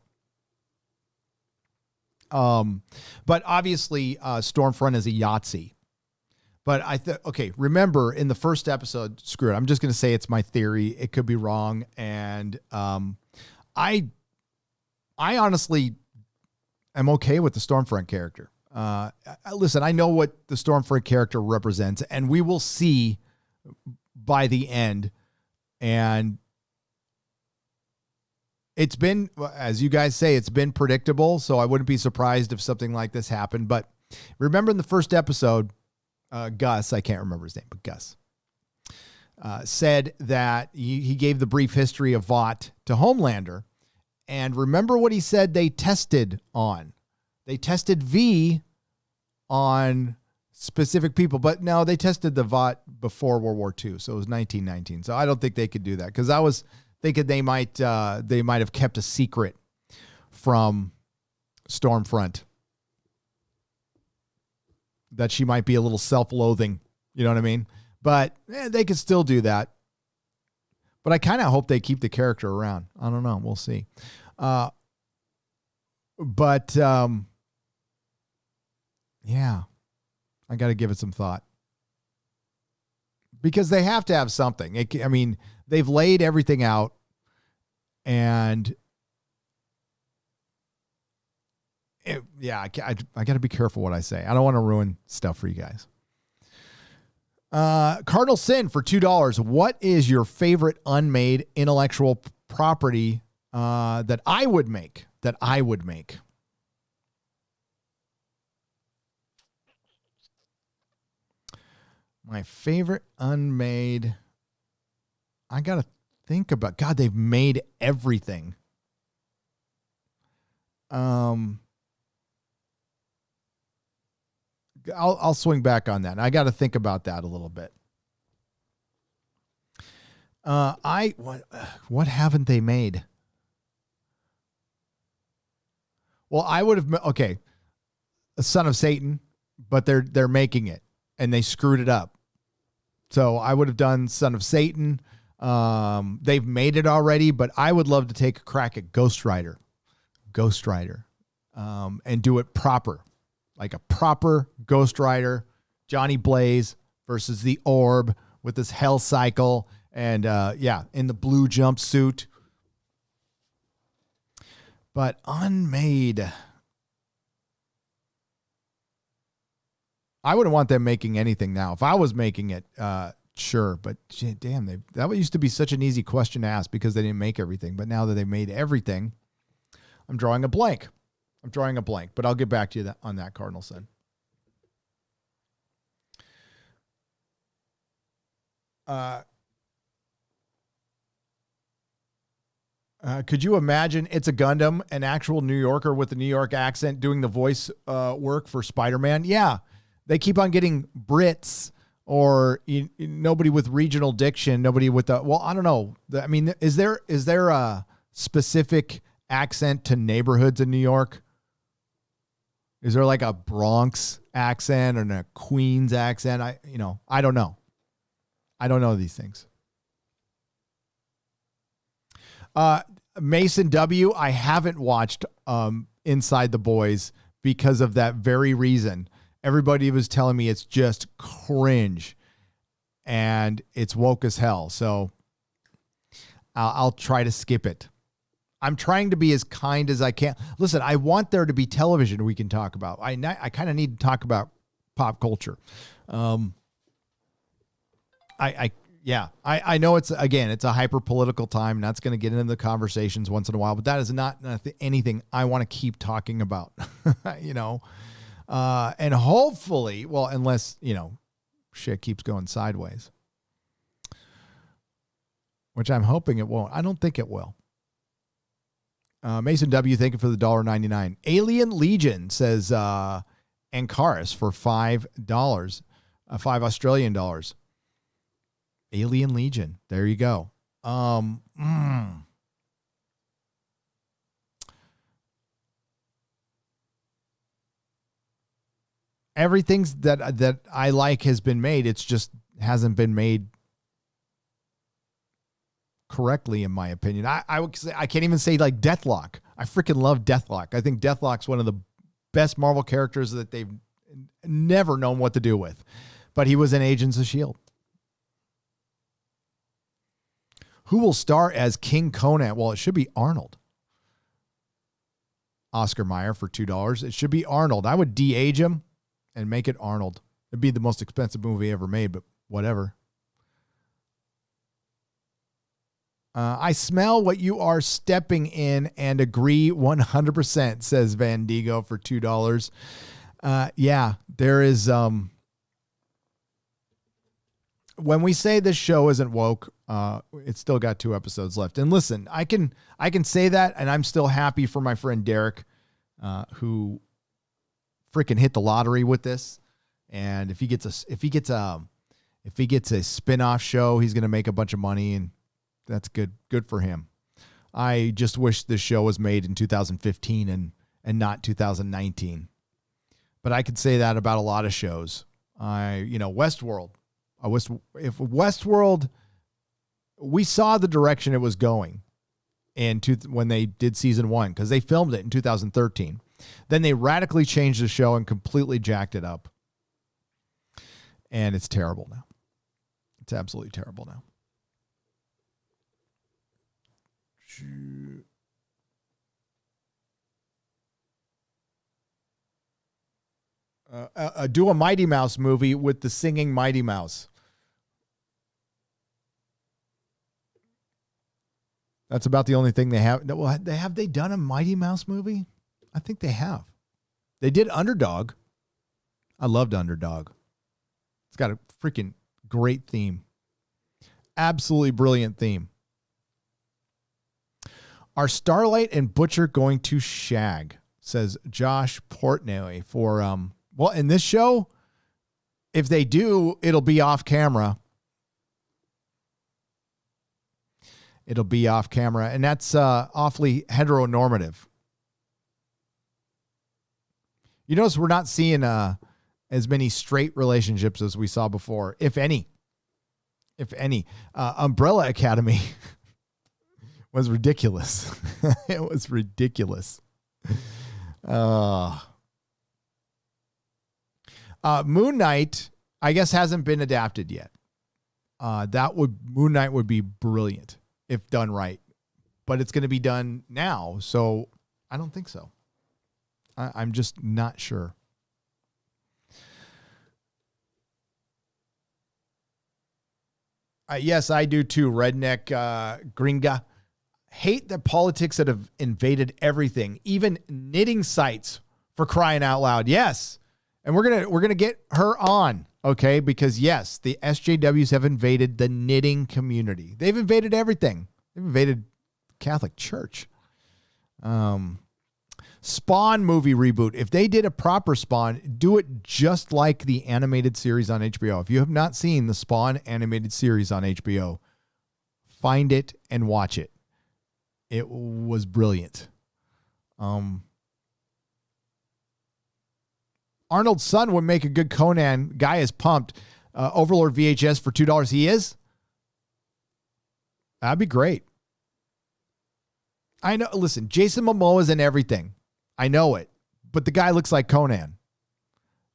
But obviously, Stormfront is a Yahtzee. But okay, remember in the first episode, screw it. I'm just going to say it's my theory. It could be wrong. And I honestly am okay with the Stormfront character. Listen, I know what the Stormfront character represents, and we will see by the end. And it's been, as you guys say, it's been predictable. So I wouldn't be surprised if something like this happened. But remember in the first episode, Gus, I can't remember his name, but Gus, said that he gave the brief history of Vought to Homelander. And remember what he said they tested on. They tested V on specific people, but no, they tested the Vought before World War II. So it was 1919. So I don't think they could do that, because I was thinking they might have kept a secret from Stormfront, that she might be a little self-loathing. You know what I mean? But they could still do that. But I kind of hope they keep the character around. I don't know. We'll see. Yeah, I got to give it some thought, because they have to have something. I mean, they've laid everything out, and I got to be careful what I say. I don't want to ruin stuff for you guys. Cardinal Sin for $2. What is your favorite unmade intellectual property that I would make? My favorite unmade. I got to think about. God, they've made everything. I'll swing back on that. I got to think about that a little bit. What haven't they made? Well, I would have, okay, a Son of Satan, but they're making it and they screwed it up. So I would have done Son of Satan. They've made it already, but I would love to take a crack at Ghost Rider, and do it proper. Like a proper Ghost Rider, Johnny Blaze versus the Orb with this Hell Cycle, and in the blue jumpsuit. But unmade, I wouldn't want them making anything now. If I was making it, sure. But damn, that used to be such an easy question to ask because they didn't make everything. But now that they've made everything, I'm drawing a blank. But I'll get back to you on that, Cardinal Sin. Could you imagine It's a Gundam, an actual New Yorker with a New York accent doing the voice work for Spider-Man? Yeah, they keep on getting Brits or nobody with regional diction, nobody with the, well, I don't know. I mean, is there a specific accent to neighborhoods in New York? Is there like a Bronx accent or a Queens accent? I don't know. I don't know these things. Mason W., I haven't watched Inside the Boys because of that very reason. Everybody was telling me it's just cringe and it's woke as hell. So I'll try to skip it. I'm trying to be as kind as I can. Listen, I want there to be television we can talk about. I kind of need to talk about pop culture. I know it's a hyper political time, and that's going to get into the conversations once in a while, but that is not anything I want to keep talking about, and hopefully, well, unless, shit keeps going sideways. which I'm hoping it won't. I don't think it will. Mason W, thank you for the $1.99. Alien Legion says Ancaris for $5, 5 Australian dollars. Alien Legion. There you go. Everything that I like has been made. It's just hasn't been made correctly, in my opinion. I would say, I can't even say like Deathlock. I freaking love Deathlock. I think Deathlock's one of the best Marvel characters that they've never known what to do with. But he was in Agents of S.H.I.E.L.D. Who will star as King Conan? Well, it should be Arnold. Oscar Mayer for $2. It should be Arnold. I would de-age him and make it Arnold. It'd be the most expensive movie ever made, but whatever. I smell what you are stepping in and agree 100%, says Van Diego for $2. Yeah, there is... when we say this show isn't woke, it's still got 2 episodes left. And listen, I can say that, and I'm still happy for my friend Derek, who freaking hit the lottery with this. And if he gets a spin-off show, he's going to make a bunch of money, and that's good for him. I just wish this show was made in 2015 and not 2019. But I could say that about a lot of shows. Westworld. If Westworld, we saw the direction it was going when they did season 1, because they filmed it in 2013. Then they radically changed the show and completely jacked it up. And it's terrible now. It's absolutely terrible now. Do a Mighty Mouse movie with the singing Mighty Mouse. That's about the only thing they have. Well, have they done a Mighty Mouse movie? I think they have. They did Underdog. I loved Underdog. It's got a freaking great theme. Absolutely brilliant theme. Are Starlight and Butcher going to shag? Says Josh Portnoy for, well, in this show, if they do, it'll be off camera. It'll be off camera, and that's awfully heteronormative. You notice we're not seeing as many straight relationships as we saw before, if any. If any. Umbrella Academy was ridiculous. It was ridiculous. Moon Knight, I guess, hasn't been adapted yet. Moon Knight would be brilliant if done right, but it's going to be done now, so I don't think so. I'm just not sure. Yes, I do too. Redneck Gringa. Hate the politics that have invaded everything, even knitting sites, for crying out loud. Yes. And we're gonna get her on, okay? Because yes, the SJWs have invaded the knitting community. They've invaded everything. They've invaded Catholic Church. Spawn movie reboot. If they did a proper Spawn, do it just like the animated series on HBO. If you have not seen the Spawn animated series on HBO, find it and watch it. It was brilliant. Arnold's son would make a good Conan. Guy is pumped. Overlord VHS for $2. He is? That'd be great. I know. Listen, Jason Momoa's in everything. I know it. But the guy looks like Conan.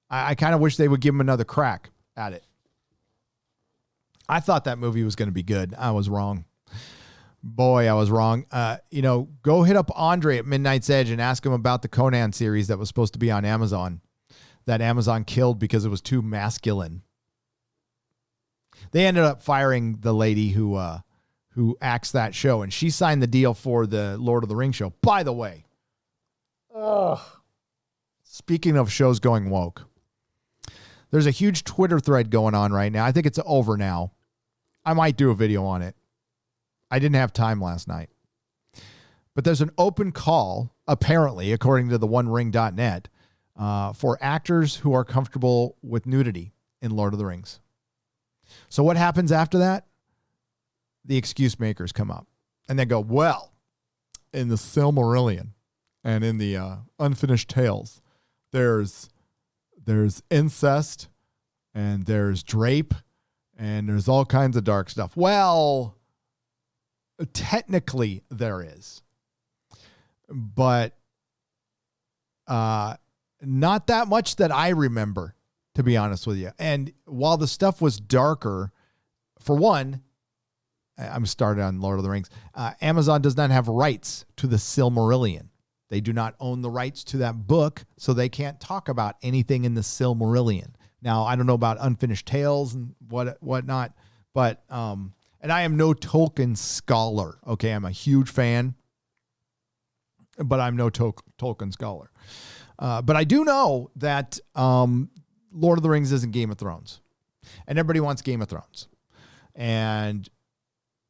I kind of wish they would give him another crack at it. I thought that movie was going to be good. I was wrong. Boy, I was wrong. Go hit up Andre at Midnight's Edge and ask him about the Conan series that was supposed to be on Amazon, that Amazon killed because it was too masculine. They ended up firing the lady who acts that show, and she signed the deal for the Lord of the Rings show. By the way, speaking of shows going woke, there's a huge Twitter thread going on right now. I think it's over now. I might do a video on it. I didn't have time last night. But there's an open call, apparently, according to the OneRing.net, for actors who are comfortable with nudity in Lord of the Rings. So what happens after that? The excuse makers come up and they go, well, in the Silmarillion and in the Unfinished Tales, there's incest and there's drape and there's all kinds of dark stuff. Well, technically there is, but not that much that I remember, to be honest with you. And while the stuff was darker, for one, I'm started on Lord of the Rings. Amazon does not have rights to the Silmarillion. They do not own the rights to that book, so they can't talk about anything in the Silmarillion. Now, I don't know about Unfinished Tales and whatnot, but and I am no Tolkien scholar. Okay, I'm a huge fan, but I'm no Tolkien scholar. But I do know that Lord of the Rings isn't Game of Thrones, and everybody wants Game of Thrones, and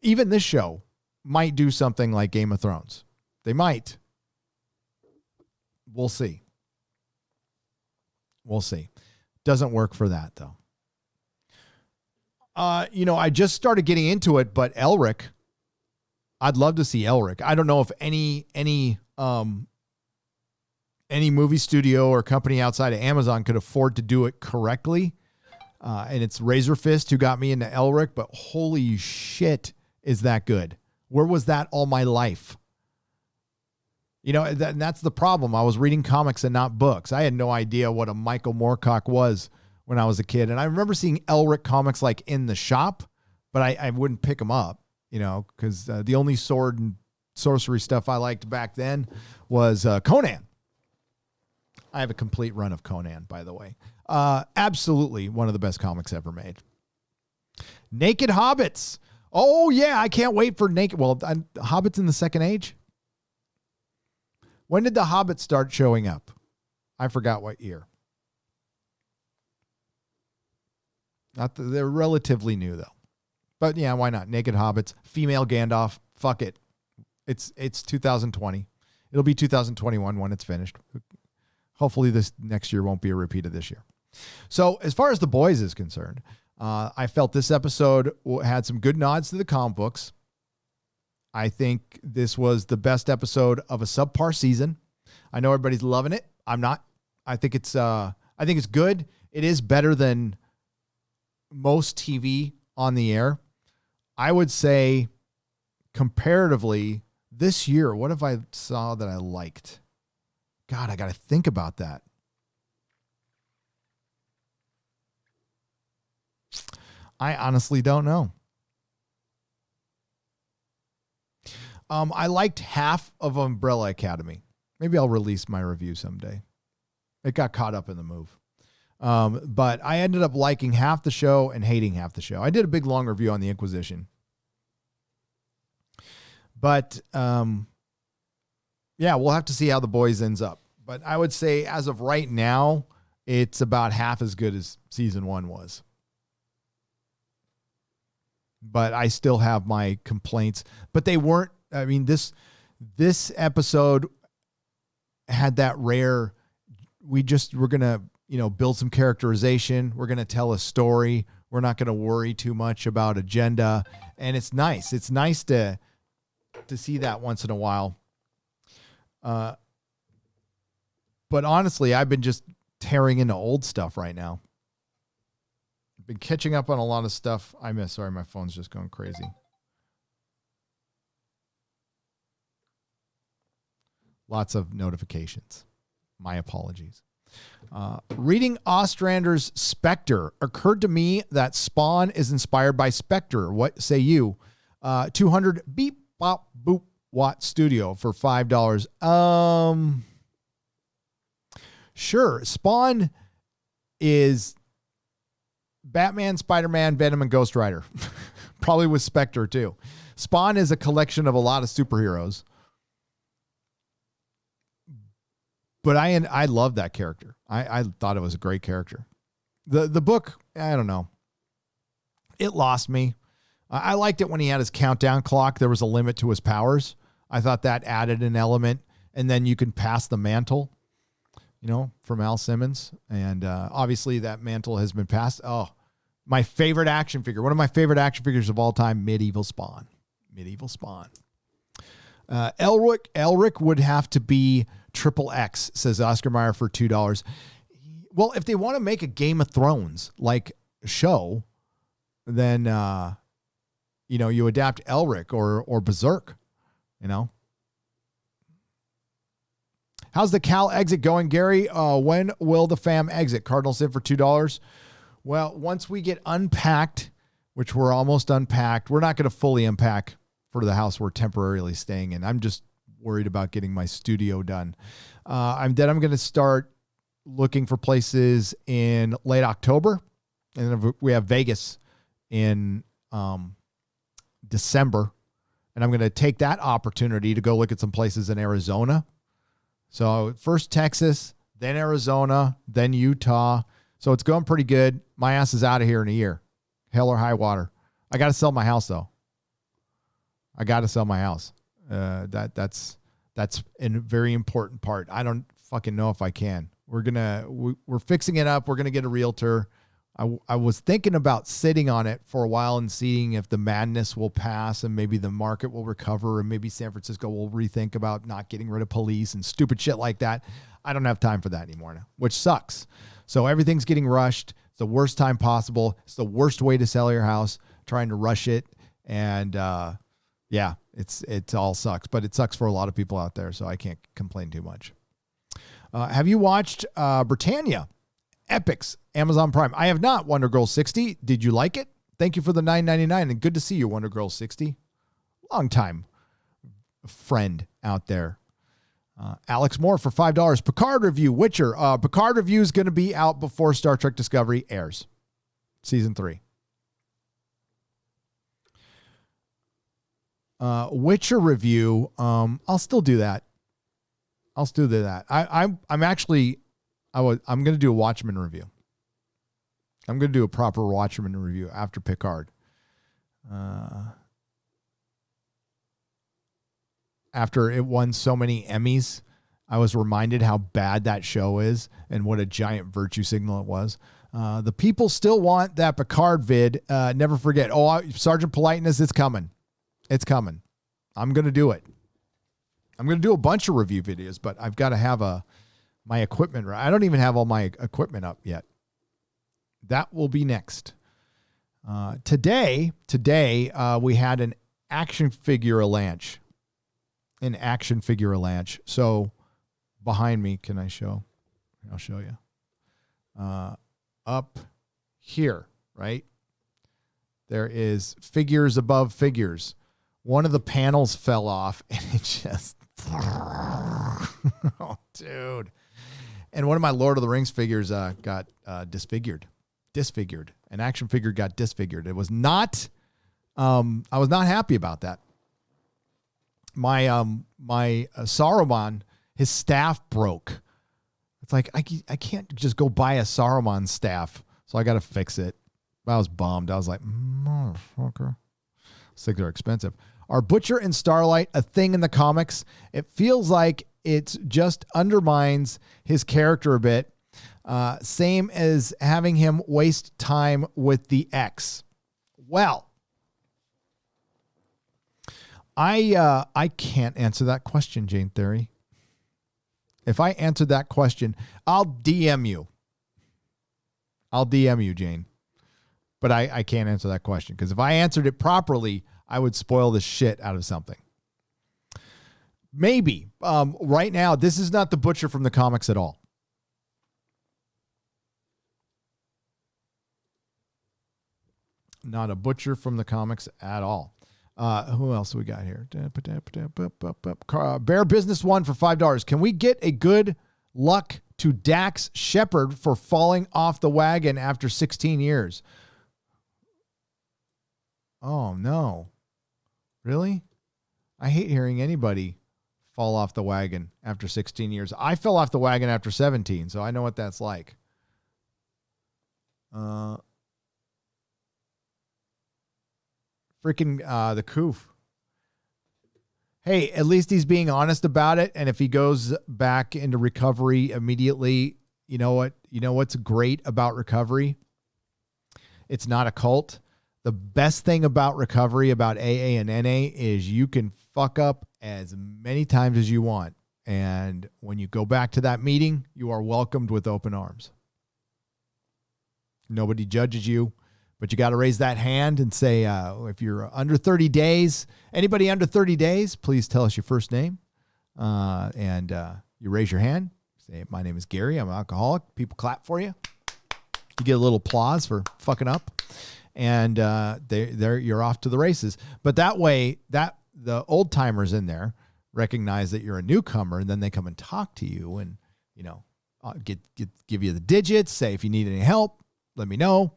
even this show might do something like Game of Thrones. They might. We'll see. We'll see. Doesn't work for that, though. I just started getting into it, but Elric, I'd love to see Elric. I don't know if any movie studio or company outside of Amazon could afford to do it correctly. And it's Razor Fist who got me into Elric, but holy shit, is that good? Where was that all my life? That's the problem. I was reading comics and not books. I had no idea what a Michael Moorcock was when I was a kid. And I remember seeing Elric comics like in the shop, but I wouldn't pick them up, because the only sword and sorcery stuff I liked back then was Conan. I have a complete run of Conan, by the way. Absolutely one of the best comics ever made. Naked Hobbits. Oh, yeah, I can't wait for Naked. Well, Hobbits in the Second Age? When did the Hobbits start showing up? I forgot what year. They're relatively new, though. But, yeah, why not? Naked Hobbits, female Gandalf, fuck it. It's 2020. It'll be 2021 when it's finished. Hopefully this next year won't be a repeat of this year. So as far as The Boys is concerned, I felt this episode had some good nods to the comic books. I think this was the best episode of a subpar season. I know everybody's loving it. I'm not. I think it's good. It is better than most TV on the air. I would say comparatively this year, what if I saw that I liked? God, I got to think about that. I honestly don't know. I liked half of Umbrella Academy. Maybe I'll release my review someday. It got caught up in the move. But I ended up liking half the show and hating half the show. I did a big long review on the Inquisition. But yeah, we'll have to see how The Boys ends up. But I would say as of right now, it's about half as good as season 1 was. But I still have my complaints. But they weren't, I mean, this episode had that rare, we're going to, build some characterization. We're going to tell a story. We're not going to worry too much about agenda. And it's nice. It's nice to see that once in a while. But honestly, I've been just tearing into old stuff right now. I've been catching up on a lot of stuff I missed. Sorry, my phone's just going crazy. Lots of notifications. My apologies. Reading Ostrander's Spectre, occurred to me that Spawn is inspired by Spectre. What say you? 200 beep, bop, boop, watt studio for $5. Sure. Spawn is Batman, Spider-Man, Venom, and Ghost Rider. Probably with Spectre too. Spawn is a collection of a lot of superheroes. But I love that character. I thought it was a great character. The book, I don't know. It lost me. I liked it when he had his countdown clock. There was a limit to his powers. I thought that added an element. And then you can pass the mantle, from Al Simmons. And obviously that mantle has been passed. Oh, my favorite action figure. One of my favorite action figures of all time, Medieval Spawn. Elric would have to be XXX, says Oscar Mayer for $2. Well, if they want to make a Game of Thrones like show, then you adapt Elric or Berserk. How's the Cal exit going, Gary? When will the fam exit? Cardinals in for $2. Well, once we get unpacked, which we're almost unpacked, we're not going to fully unpack for the house we're temporarily staying in. I'm just worried about getting my studio done. I'm going to start looking for places in late October. And then we have Vegas in December. And I'm going to take that opportunity to go look at some places in Arizona. So first Texas, then Arizona, then Utah. So it's going pretty good. My ass is out of here in a year. Hell or high water. I got to sell my house, though. I got to sell my house. That's a very important part. I don't fucking know if I can. We're fixing it up. We're going to get a realtor. I was thinking about sitting on it for a while and seeing if the madness will pass and maybe the market will recover and maybe San Francisco will rethink about not getting rid of police and stupid shit like that. I don't have time for that anymore now, which sucks. So everything's getting rushed. It's the worst time possible. It's the worst way to sell your house, trying to rush it. And it all sucks, but it sucks for a lot of people out there. So I can't complain too much. Have you watched Britannia? Epics, Amazon Prime. I have not. Wonder Girl 60. Did you like it? Thank you for the $9.99 and good to see you, Wonder Girl 60. Long time friend out there. Alex Moore for $5. Picard review, Witcher. Picard review is going to be out before Star Trek Discovery airs. Season 3. Witcher review. I'll still do that. I'm going to do a Watchmen review. I'm going to do a proper Watchmen review after Picard. After it won so many Emmys, I was reminded how bad that show is and what a giant virtue signal it was. The people still want that Picard vid. Never forget. Sergeant Politeness, it's coming. It's coming. I'm going to do it. I'm going to do a bunch of review videos, but I've got to have my equipment right. I don't even have all my equipment up yet. That will be next. Today, we had an action figure launch. So behind me, can I show? I'll show you. Up here, right? There is figures above figures. One of the panels fell off and it just, oh, dude. And one of my Lord of the Rings figures got disfigured. An action figure got disfigured. It was not, I was not happy about that. My Saruman, his staff broke. It's like, I can't just go buy a Saruman staff. So I got to fix it. I was bummed. I was like, motherfucker. These things are expensive. Are Butcher and Starlight a thing in the comics? It feels like it just undermines his character a bit. Same as having him waste time with the X. Well, I can't answer that question, Jane Theory. If I answered that question, I'll DM you. Jane. But I can't answer that question because if I answered it properly, I would spoil the shit out of something. Maybe. Right now, this is not the Butcher from the comics at all. Not a Butcher from the comics at all. Who else we got here? Bear Business One for $5. Can we get a good luck to Dax Shepard for falling off the wagon after 16 years? Oh, no. Really? I hate hearing anybody fall off the wagon after 16 years. I fell off the wagon after 17, so I know what that's like. Freaking the Koof. Hey, at least he's being honest about it. And if he goes back into recovery immediately, you know what? You know what's great about recovery? It's not a cult. The best thing about recovery, about AA and NA, is you can fuck up as many times as you want. And when you go back to that meeting, you are welcomed with open arms. Nobody judges you, but you got to raise that hand and say, if you're under 30 days, anybody under 30 days, please tell us your first name. And you raise your hand. Say, my name is Gary. I'm an alcoholic. People clap for you. You get a little applause for fucking up. And you're off to the races. But that way, that the old timers in there recognize that you're a newcomer, and then they come and talk to you, and give you the digits. Say if you need any help, let me know,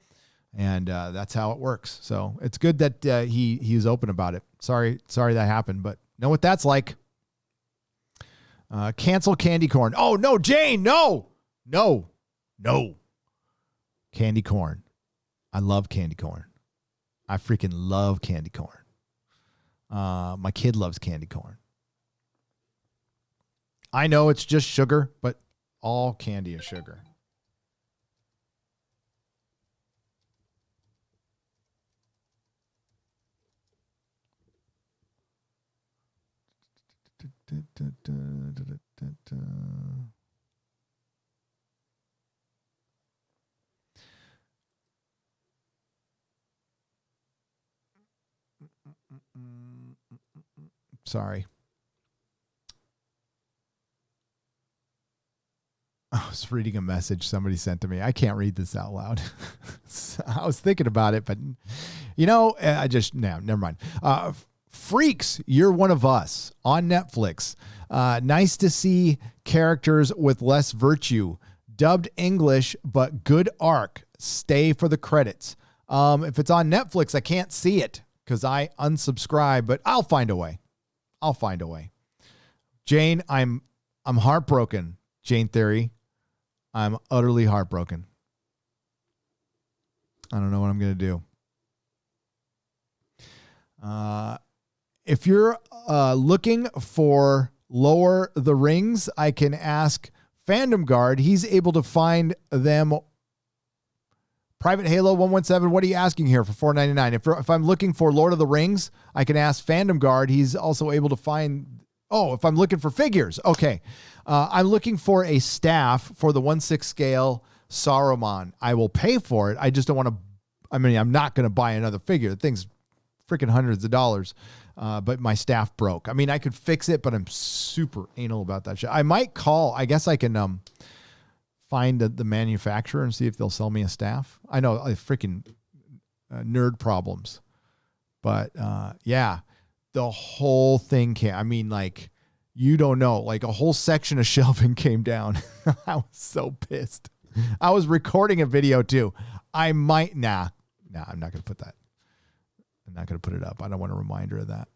and that's how it works. So it's good that he's open about it. Sorry that happened, but know what that's like. Cancel candy corn. Oh no, Jane, no. Candy corn. I love candy corn. I freaking love candy corn. My kid loves candy corn. I know it's just sugar, but all candy is sugar. Sorry. I was reading a message somebody sent to me. I can't read this out loud. I was thinking about it, but never mind. Freaks, You're One of Us on Netflix. Nice to see characters with less virtue. Dubbed English, but good arc. Stay for the credits. If it's on Netflix, I can't see it because I unsubscribe, but I'll find a way. Jane, I'm heartbroken. Jane Theory, I'm utterly heartbroken. I don't know what I'm going to do. If you're looking for Lower the Rings, I can ask Fandom Guard. He's able to find them. Private Halo 117, what are you asking here for $4.99? If I'm looking for Lord of the Rings, I can ask Fandom Guard. He's also able to find... Oh, if I'm looking for figures. Okay. I'm looking for a staff for the 1/6 scale Saruman. I will pay for it. I just don't want to... I'm not going to buy another figure. The thing's freaking hundreds of dollars. But my staff broke. I could fix it, but I'm super anal about that shit. I might call. I guess I can find the manufacturer and see if they'll sell me a staff. I know I freaking nerd problems. But yeah, the whole thing you don't know, like a whole section of shelving came down. I was so pissed. I was recording a video too. I'm not going to put that. I'm not going to put it up. I don't want a reminder of that.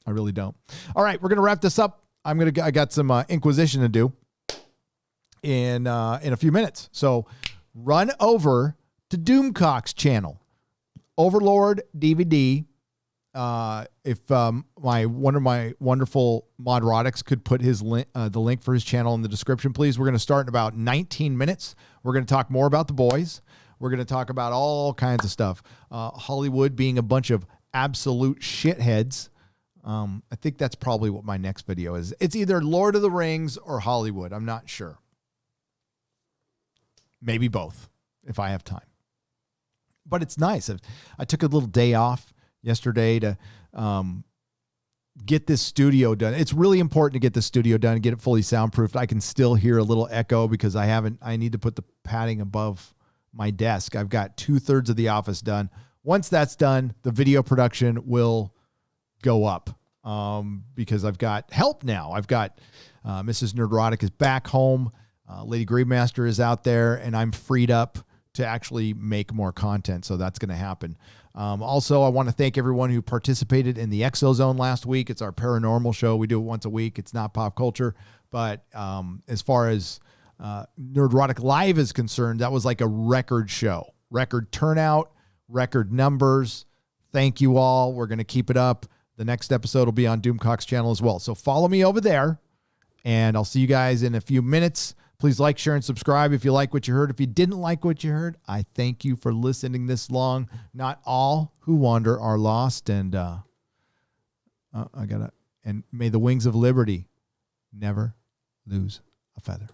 I really don't. All right, we're going to wrap this up. I got some Inquisition to do in a few minutes. So run over to Doomcock's channel, Overlord DVD. If one of my wonderful Modrotics could put his the link for his channel in the description, please. We're going to start in about 19 minutes. We're going to talk more about The Boys. We're going to talk about all kinds of stuff. Hollywood being a bunch of absolute shitheads. I think that's probably what my next video is. It's either Lord of the Rings or Hollywood. I'm not sure. Maybe both if I have time. But it's nice. I took a little day off yesterday to get this studio done. It's really important to get the studio done and get it fully soundproofed. I can still hear a little echo because I need to put the padding above my desk. I've got 2/3 of the office done. Once that's done, the video production will go up because I've got help now. I've got Mrs. Nerdrotic is back home. Lady Gravemaster is out there, and I'm freed up to actually make more content. So that's going to happen. Also, I want to thank everyone who participated in the Exozone last week. It's our paranormal show. We do it once a week. It's not pop culture. But as far as Nerdrotic Live is concerned, that was like a record show. Record turnout, record numbers. Thank you all. We're going to keep it up. The next episode will be on Doomcock's channel as well. So follow me over there, and I'll see you guys in a few minutes. Please like, share, and subscribe if you like what you heard. If you didn't like what you heard, I thank you for listening this long. Not all who wander are lost, and and may the wings of liberty never lose a feather.